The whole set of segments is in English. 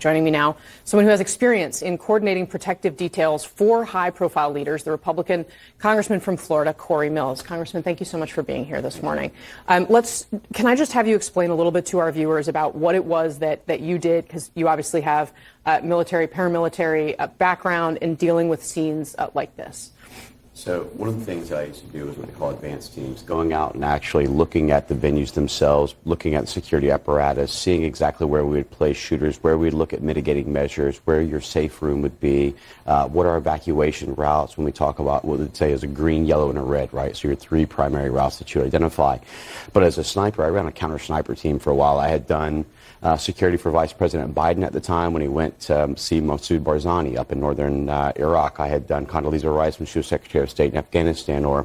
Joining me now, someone who has experience in coordinating protective details for high-profile leaders, the Republican Congressman from Florida, Cory Mills. Congressman, thank you so much for being here this morning. Can I just have you explain a little bit to our viewers about what it was that you did, because you obviously have military, paramilitary background in dealing with scenes like this. So one of the things I used to do is what they call advanced teams, going out and actually looking at the venues themselves, looking at the security apparatus, seeing exactly where we would place shooters, where we'd look at mitigating measures, where your safe room would be, what are evacuation routes when we talk about what we'd say is a green, yellow, and a red, right? So your three primary routes that you identify. But as a sniper, I ran a counter-sniper team for a while. I had done security for Vice President Biden at the time when he went to see Masoud Barzani up in northern Iraq. I had done Condoleezza Rice when she was Secretary of State in Afghanistan, or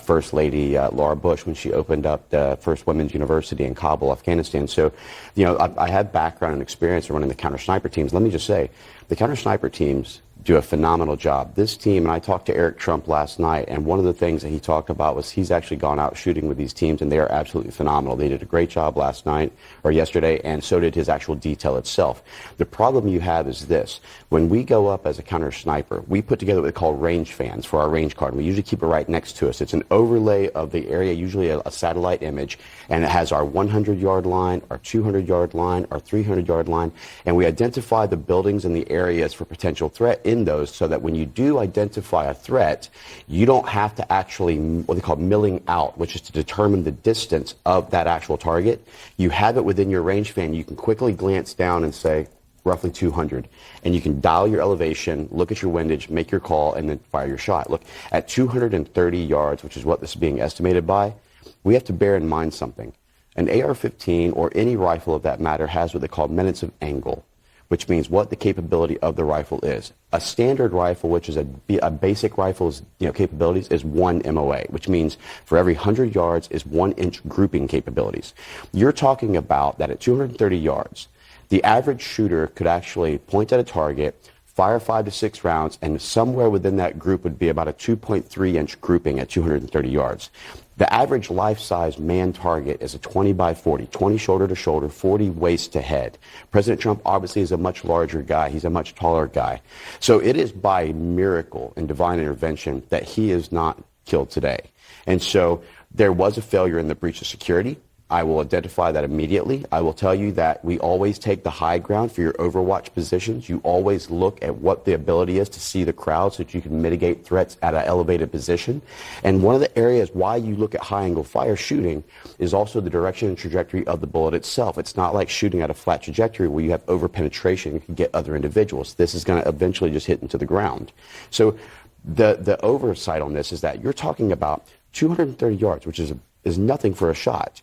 First Lady Laura Bush when she opened up the first women's university in Kabul, Afghanistan. So, you know, I have background and experience in running the counter-sniper teams. Let me just say, the counter-sniper teams do a phenomenal job. This team, and I talked to Eric Trump last night, and one of the things that he talked about was he's actually gone out shooting with these teams, and they are absolutely phenomenal. They did a great job last night, or yesterday, and so did his actual detail itself. The problem you have is this. When we go up as a counter-sniper, we put together what they call range fans for our range card. We usually keep it right next to us. It's an overlay of the area, usually a satellite image, and it has our 100-yard line, our 200-yard line, our 300-yard line, and we identify the buildings and the areas for potential threat in those, so that when you do identify a threat, you don't have to actually what they call milling out, which is to determine the distance of that actual target. You have it within your range fan. You can quickly glance down and say roughly 200, and you can dial your elevation, look at your windage, make your call, and then fire your shot. Look, at 230 yards, which is what this is being estimated by, we have to bear in mind something. An AR-15, or any rifle of that matter, has what they call minutes of angle, which means what the capability of the rifle is. A standard rifle, which is a basic rifle's capabilities, is 1 MOA, which means for every 100 yards is 1-inch grouping capabilities. You're talking about that at 230 yards, the average shooter could actually point at a target, fire 5 to 6 rounds, and somewhere within that group would be about a 2.3-inch grouping at 230 yards. The average life-size man target is a 20 by 40, 20 shoulder to shoulder, 40 waist to head. President Trump obviously is a much larger guy. He's a much taller guy. So it is by miracle and divine intervention that he is not killed today. And so there was a failure in the breach of security. I will identify that immediately. I will tell you that we always take the high ground for your overwatch positions. You always look at what the ability is to see the crowd so that you can mitigate threats at an elevated position. And one of the areas why you look at high-angle fire shooting is also the direction and trajectory of the bullet itself. It's not like shooting at a flat trajectory where you have over-penetration and can get other individuals. This is going to eventually just hit into the ground. So the oversight on this is that you're talking about 230 yards, which is nothing for a shot,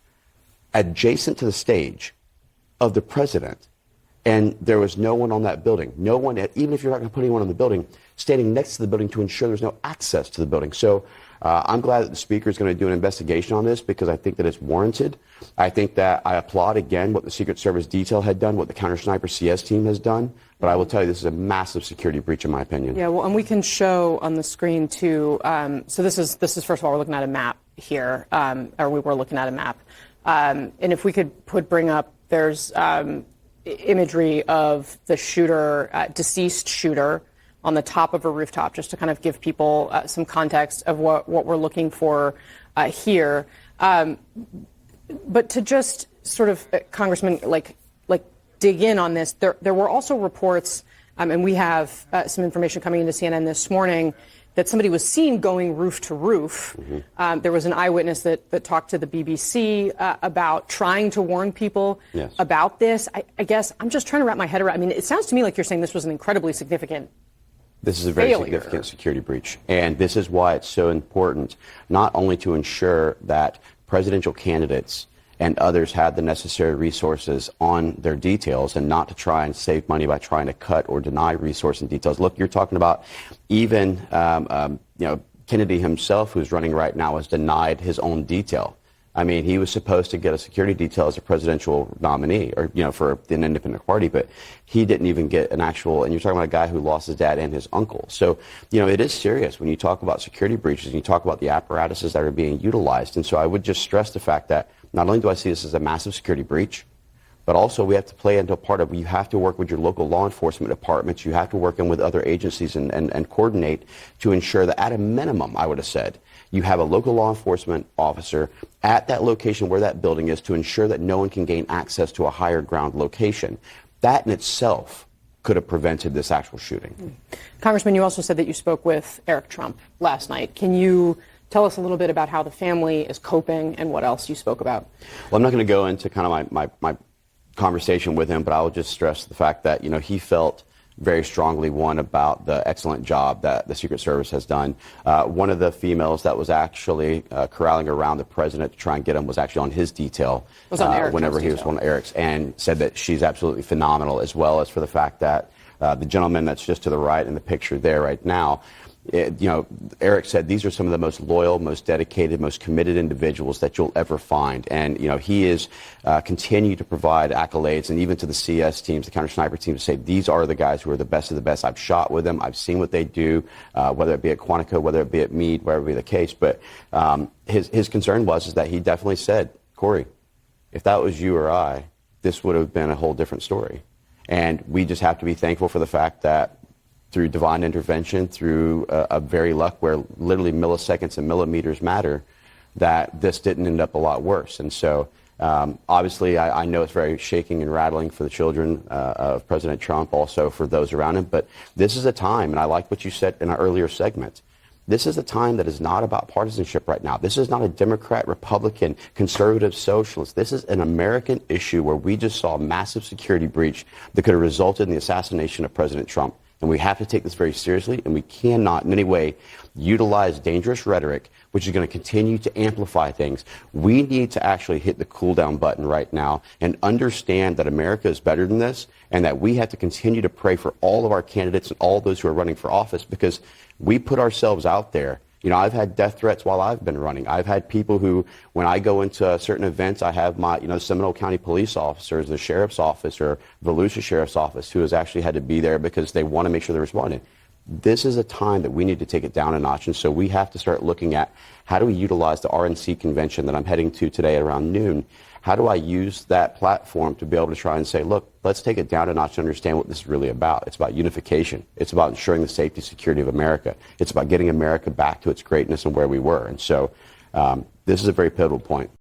adjacent to the stage of the president, and there was no one on that building. No one, even if you're not going to put anyone on the building, standing next to the building to ensure there's no access to the building. So I'm glad that the speaker is going to do an investigation on this, because I think that it's warranted. I think that I applaud, again, what the Secret Service detail had done, what the counter-sniper CS team has done. But I will tell you, this is a massive security breach, in my opinion. Yeah, well, and we can show on the screen, too. So this is, first of all, we're looking at a map here, or we were looking at a map. And if we could bring up, there's imagery of the shooter, deceased shooter, on the top of a rooftop, just to kind of give people some context of what we're looking for here. But to just sort of, Congressman, like dig in on this, there were also reports, and we have some information coming into CNN this morning, that somebody was seen going roof to roof. Mm-hmm. There was an eyewitness that talked to the BBC about trying to warn people about this. I guess I'm just trying to wrap my head around. I mean, it sounds to me like you're saying this was an incredibly significant This is a very significant security breach. And this is why it's so important, not only to ensure that presidential candidates and others have the necessary resources on their details, and not to try and save money by trying to cut or deny resource and details. Look, you're talking about even, Kennedy himself, who's running right now, has denied his own detail. I mean, he was supposed to get a security detail as a presidential nominee, or, for an independent party, but he didn't even get an actual, and you're talking about a guy who lost his dad and his uncle. So, it is serious when you talk about security breaches and you talk about the apparatuses that are being utilized. And so I would just stress the fact that not only do I see this as a massive security breach, But also we have to play into a part of, you have to work with your local law enforcement departments, you have to work in with other agencies and coordinate to ensure that at a minimum, I would have said, you have a local law enforcement officer at that location where that building is to ensure that no one can gain access to a higher ground location. That in itself could have prevented this actual shooting. Congressman, you also said that you spoke with Eric Trump last night. Can you tell us a little bit about how the family is coping and what else you spoke about? Well, I'm not going to go into kind of my conversation with him, but I will just stress the fact that, he felt very strongly, one, about the excellent job that the Secret Service has done. One of the females that was actually corralling around the president to try and get him was actually on his detail whenever he was on Eric's, and said that she's absolutely phenomenal, as well as for the fact that the gentleman that's just to the right in the picture there right now, Eric said these are some of the most loyal, most dedicated, most committed individuals that you'll ever find. And, he is continue to provide accolades, and even to the CS teams, the counter sniper teams, to say these are the guys who are the best of the best. I've shot with them. I've seen what they do, whether it be at Quantico, whether it be at Meade, wherever be the case. But his concern is that he definitely said, Cory, if that was you or I, this would have been a whole different story. And we just have to be thankful for the fact that through divine intervention, through a very luck where literally milliseconds and millimeters matter, that this didn't end up a lot worse. And so obviously I know it's very shaking and rattling for the children of President Trump, also for those around him. But this is a time, and I like what you said in our earlier segment, this is a time that is not about partisanship right now. This is not a Democrat, Republican, conservative, socialist. This is an American issue where we just saw a massive security breach that could have resulted in the assassination of President Trump. And we have to take this very seriously, and we cannot in any way utilize dangerous rhetoric, which is going to continue to amplify things. We need to actually hit the cool down button right now and understand that America is better than this, and that we have to continue to pray for all of our candidates and all those who are running for office, because we put ourselves out there. I've had death threats while I've been running. I've had people who, when I go into certain events, I have my, Seminole County police officers, the sheriff's office, or Volusia Sheriff's Office, who has actually had to be there because they want to make sure they're responding. This is a time that we need to take it down a notch, and so we have to start looking at how do we utilize the RNC convention that I'm heading to today at around noon. How do I use that platform to be able to try and say, look, let's take it down a notch and understand what this is really about. It's about unification. It's about ensuring the safety and security of America. It's about getting America back to its greatness and where we were. And so this is a very pivotal point.